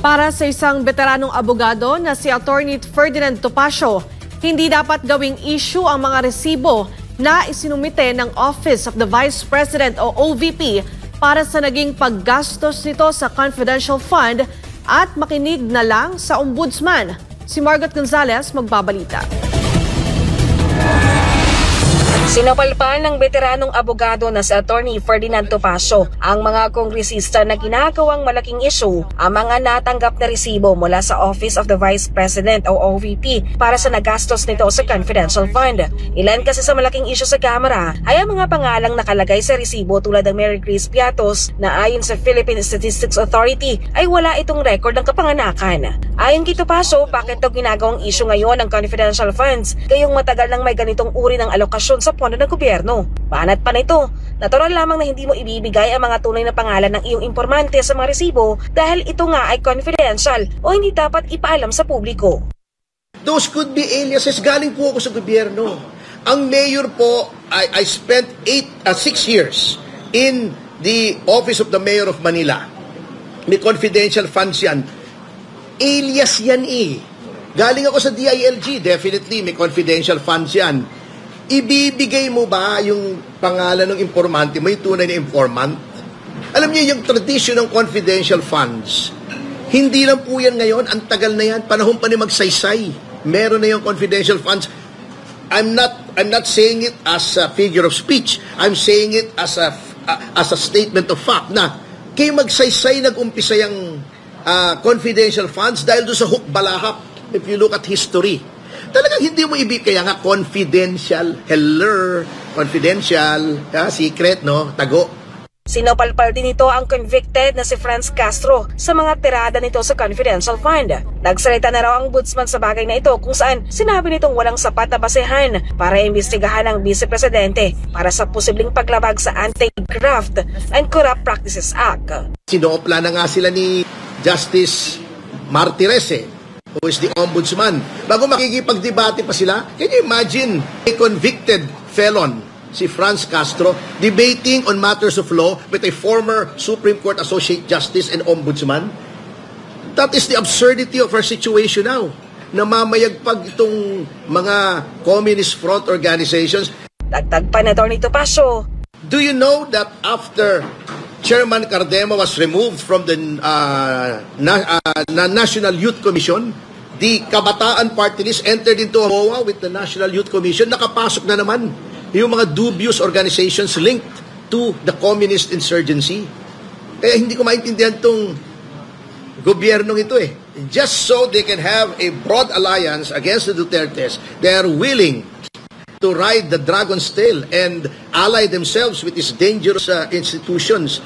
Para sa isang veteranong abogado na si Attorney Ferdinand Topacio, hindi dapat gawing issue ang mga resibo na isinumite ng Office of the Vice President o OVP para sa naging paggastos nito sa confidential fund at makinig na lang sa ombudsman. Si Margot Gonzalez magbabalita. Sinapalpal ng veteranong abogado na si Attorney Ferdinand Topacio ang mga kongresista na ginagawang malaking issue ang mga natanggap na resibo mula sa Office of the Vice President o OVP para sa nagastos nito sa confidential fund. Ilan kasi sa malaking issue sa Kamara ay ang mga pangalang nakalagay sa resibo tulad ng Mary Grace Piatos na ayon sa Philippine Statistics Authority ay wala itong record ng kapanganakan. Ayon kay Topacio, bakit daw ginagawang issue ngayon ng confidential funds gayong matagal nang may ganitong uri ng alokasyon sa pondo ng gobyerno? Banat pa nito, natural lamang na hindi mo ibibigay ang mga tunay na pangalan ng iyong impormante sa mga resibo dahil ito nga ay confidential o hindi dapat ipaalam sa publiko. Those could be aliases. Galing po ako sa gobyerno. Ang mayor po, I spent 6 years in the office of the mayor of Manila. May confidential funds yan. Alias yan eh. Galing ako sa DILG, definitely may confidential funds yan. Ibibigay mo ba yung pangalan ng informante mo, yung tunay na informant? Alam niyo, yung tradition ng confidential funds, hindi lang po yan ngayon, ang tagal na yan, panahon pa ni magsaysay. Meron na yung confidential funds. I'm not saying it as a figure of speech. I'm saying it as a statement of fact na kay magsaysay nag-umpisa yung confidential funds dahil doon sa hook balahap. If you look at history, talagang hindi mo kaya nga confidential, confidential, secret, no, tago. Sinopalpal din ito ang convicted na si Franz Castro sa mga tirada nito sa confidential fund. Nagsalita na raw ang ombudsman sa bagay na ito kung saan sinabi nitong walang sapat na basehan para imbestigahan ang Vice Presidente para sa posibleng paglabag sa Anti-Graft and Corrupt Practices Act. Sinopla na nga sila ni Justice Martirez, who is the ombudsman. Bago makikipagdebate pa sila, can you imagine a convicted felon, si Franz Castro, debating on matters of law with a former Supreme Court Associate Justice and Ombudsman? That is the absurdity of our situation now. Namamayagpag itong mga communist front organizations. Dagdag pa na Attorney Topacio. Do you know that after Chairman Cardema was removed from the National Youth Commission, the Kabataan Party List entered into a MOA with the National Youth Commission. Nakapasok na naman yung mga dubious organizations linked to the communist insurgency. Kaya hindi ko maintindihan itong gobyernong ito eh. Just so they can have a broad alliance against the Dutertes, they are willing to ride the dragon's tail and ally themselves with these dangerous institutions